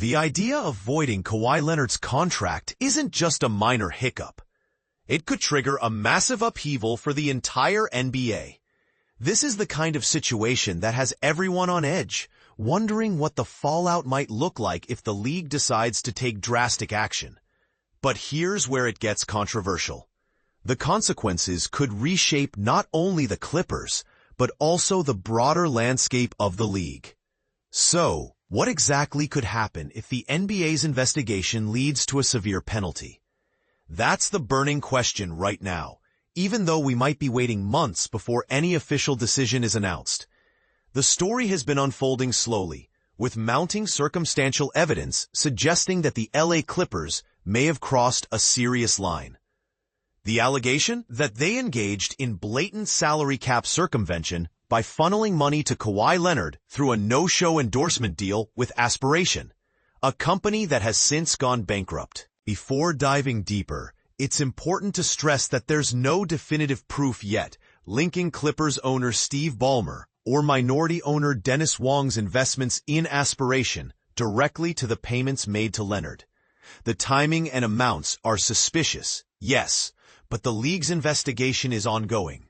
The idea of voiding Kawhi Leonard's contract isn't just a minor hiccup. It could trigger a massive upheaval for the entire NBA. This is the kind of situation that has everyone on edge, wondering what the fallout might look like if the league decides to take drastic action. But here's where it gets controversial. The consequences could reshape not only the Clippers, but also the broader landscape of the league. So, what exactly could happen if the NBA's investigation leads to a severe penalty? That's the burning question right now, even though we might be waiting months before any official decision is announced. The story has been unfolding slowly, with mounting circumstantial evidence suggesting that the LA Clippers may have crossed a serious line. The allegation that they engaged in blatant salary cap circumvention by funneling money to Kawhi Leonard through a no-show endorsement deal with Aspiration, a company that has since gone bankrupt. Before diving deeper, it's important to stress that there's no definitive proof yet linking Clippers owner Steve Ballmer or minority owner Dennis Wong's investments in Aspiration directly to the payments made to Leonard. The timing and amounts are suspicious, yes, but the league's investigation is ongoing.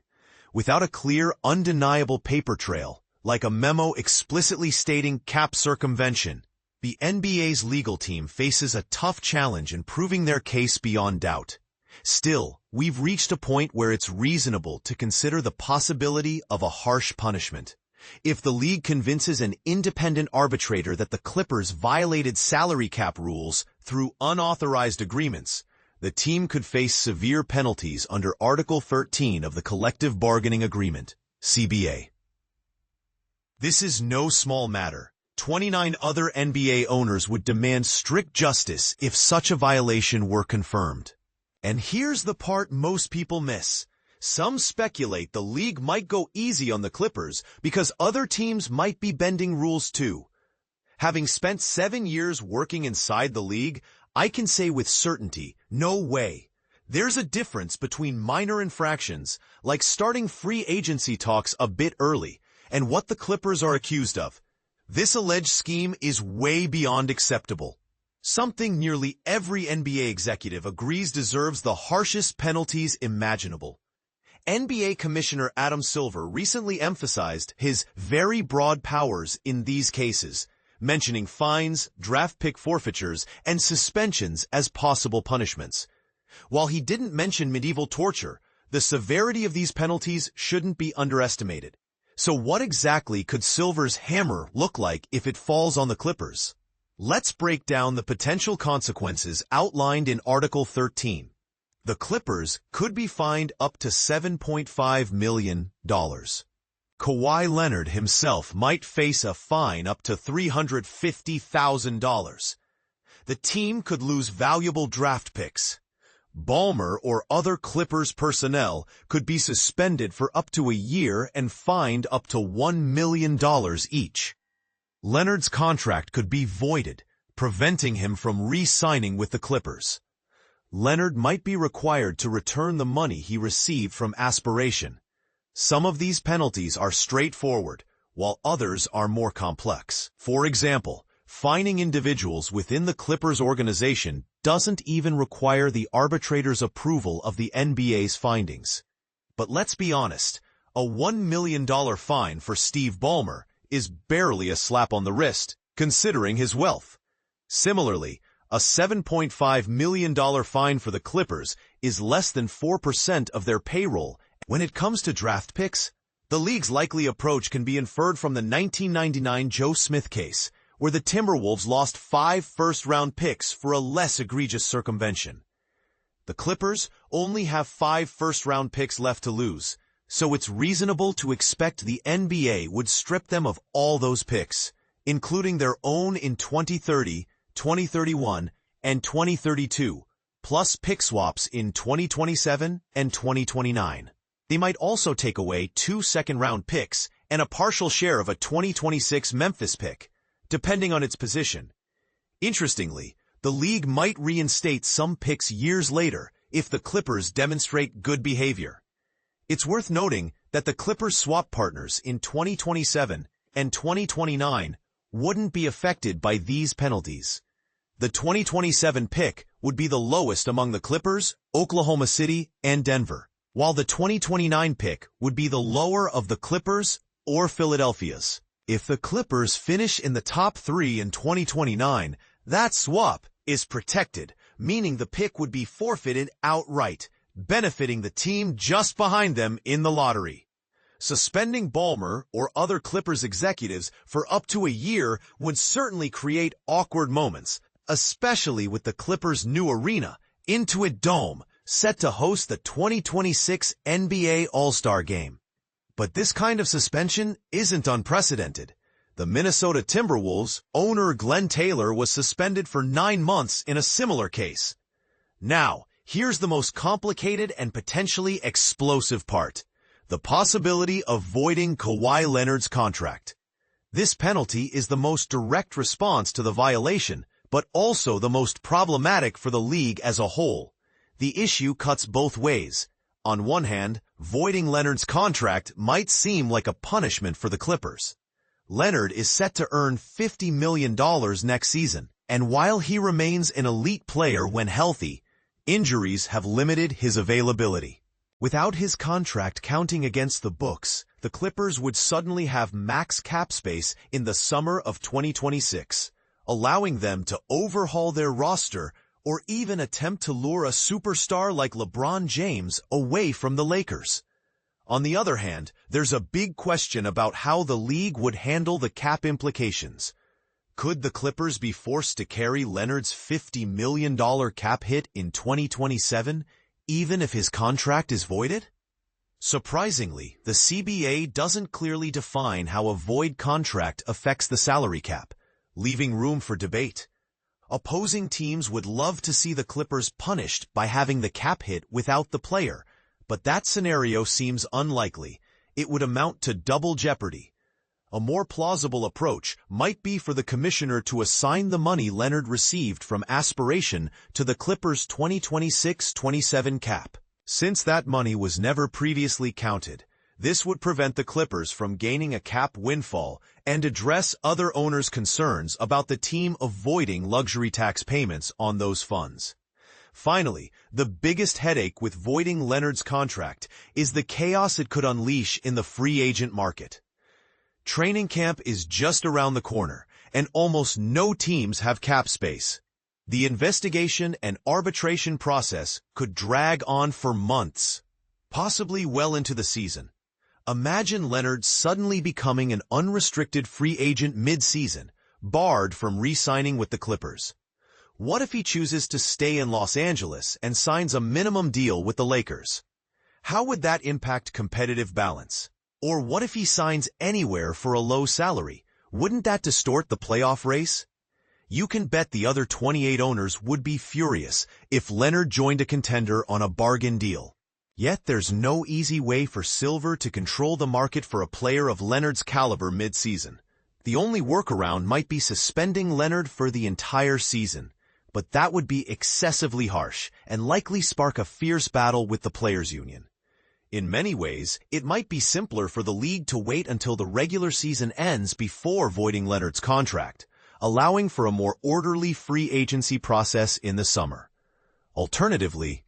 Without a clear, undeniable paper trail, like a memo explicitly stating cap circumvention, the NBA's legal team faces a tough challenge in proving their case beyond doubt. Still, we've reached a point where it's reasonable to consider the possibility of a harsh punishment. If the league convinces an independent arbitrator that the Clippers violated salary cap rules through unauthorized agreements, the team could face severe penalties under Article 13 of the Collective Bargaining Agreement, CBA. This is no small matter. 29 other NBA owners would demand strict justice if such a violation were confirmed. And here's the part most people miss. Some speculate the league might go easy on the Clippers because other teams might be bending rules too. Having spent 7 years working inside the league, I can say with certainty, no way. There's a difference between minor infractions, like starting free agency talks a bit early, and what the Clippers are accused of. This alleged scheme is way beyond acceptable. Something nearly every NBA executive agrees deserves the harshest penalties imaginable. NBA Commissioner Adam Silver recently emphasized his very broad powers in these cases, mentioning fines, draft pick forfeitures, and suspensions as possible punishments. While he didn't mention medieval torture, the severity of these penalties shouldn't be underestimated. So what exactly could Silver's hammer look like if it falls on the Clippers? Let's break down the potential consequences outlined in Article 13. The Clippers could be fined up to $7.5 million. Kawhi Leonard himself might face a fine up to $350,000. The team could lose valuable draft picks. Ballmer or other Clippers personnel could be suspended for up to a year and fined up to $1 million each. Leonard's contract could be voided, preventing him from re-signing with the Clippers. Leonard might be required to return the money he received from Aspiration. Some of these penalties are straightforward, while others are more complex. For example, fining individuals within the Clippers organization doesn't even require the arbitrator's approval of the NBA's findings. But let's be honest, a $1 million fine for Steve Ballmer is barely a slap on the wrist, considering his wealth. Similarly, a $7.5 million fine for the Clippers is less than 4% of their payroll. When it comes to draft picks, the league's likely approach can be inferred from the 1999 Joe Smith case, where the Timberwolves lost 5 first-round picks for a less egregious circumvention. The Clippers only have 5 first-round picks left to lose, so it's reasonable to expect the NBA would strip them of all those picks, including their own in 2030, 2031, and 2032, plus pick swaps in 2027 and 2029. They might also take away 2 second-round picks and a partial share of a 2026 Memphis pick, depending on its position. Interestingly, the league might reinstate some picks years later if the Clippers demonstrate good behavior. It's worth noting that the Clippers' swap partners in 2027 and 2029 wouldn't be affected by these penalties. The 2027 pick would be the lowest among the Clippers, Oklahoma City, and Denver, while the 2029 pick would be the lower of the Clippers or Philadelphia's. If the Clippers finish in the top 3 in 2029, that swap is protected, meaning the pick would be forfeited outright, benefiting the team just behind them in the lottery. Suspending Ballmer or other Clippers executives for up to a year would certainly create awkward moments, especially with the Clippers' new arena, Intuit Dome, set to host the 2026 NBA All-Star Game. But this kind of suspension isn't unprecedented. The Minnesota Timberwolves owner Glenn Taylor was suspended for 9 months in a similar case. Now, here's the most complicated and potentially explosive part: the possibility of voiding Kawhi Leonard's contract. This penalty is the most direct response to the violation, but also the most problematic for the league as a whole. The issue cuts both ways. On one hand, voiding Leonard's contract might seem like a punishment for the Clippers. Leonard is set to earn $50 million next season, and while he remains an elite player when healthy, injuries have limited his availability. Without his contract counting against the books, the Clippers would suddenly have max cap space in the summer of 2026, allowing them to overhaul their roster or even attempt to lure a superstar like LeBron James away from the Lakers. On the other hand, there's a big question about how the league would handle the cap implications. Could the Clippers be forced to carry Leonard's $50 million cap hit in 2027, even if his contract is voided? Surprisingly, the CBA doesn't clearly define how a void contract affects the salary cap, leaving room for debate. Opposing teams would love to see the Clippers punished by having the cap hit without the player, but that scenario seems unlikely. It would amount to double jeopardy. A more plausible approach might be for the commissioner to assign the money Leonard received from aspiration to the Clippers' 2026-27 cap. Since that money was never previously counted, this would prevent the Clippers from gaining a cap windfall and address other owners' concerns about the team avoiding luxury tax payments on those funds. Finally, the biggest headache with voiding Leonard's contract is the chaos it could unleash in the free agent market. Training camp is just around the corner, and almost no teams have cap space. The investigation and arbitration process could drag on for months, possibly well into the season. Imagine Leonard suddenly becoming an unrestricted free agent mid-season, barred from re-signing with the Clippers. What if he chooses to stay in Los Angeles and signs a minimum deal with the Lakers? How would that impact competitive balance? Or what if he signs anywhere for a low salary? Wouldn't that distort the playoff race? You can bet the other 28 owners would be furious if Leonard joined a contender on a bargain deal. Yet there's no easy way for Silver to control the market for a player of Leonard's caliber mid-season. The only workaround might be suspending Leonard for the entire season, but that would be excessively harsh and likely spark a fierce battle with the players' union. In many ways, it might be simpler for the league to wait until the regular season ends before voiding Leonard's contract, allowing for a more orderly free agency process in the summer. Alternatively,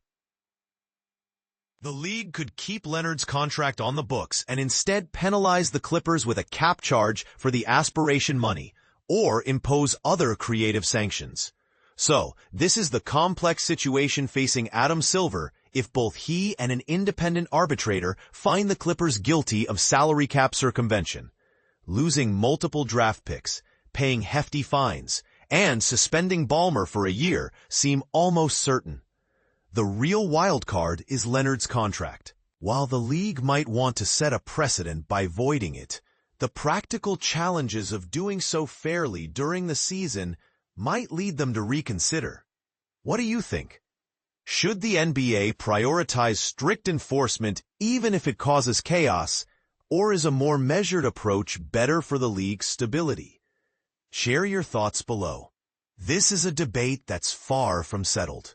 the league could keep Leonard's contract on the books and instead penalize the Clippers with a cap charge for the aspiration money, or impose other creative sanctions. So, this is the complex situation facing Adam Silver if both he and an independent arbitrator find the Clippers guilty of salary cap circumvention. Losing multiple draft picks, paying hefty fines, and suspending Ballmer for a year seem almost certain. The real wild card is Leonard's contract. While the league might want to set a precedent by voiding it, the practical challenges of doing so fairly during the season might lead them to reconsider. What do you think? Should the NBA prioritize strict enforcement even if it causes chaos, or is a more measured approach better for the league's stability? Share your thoughts below. This is a debate that's far from settled.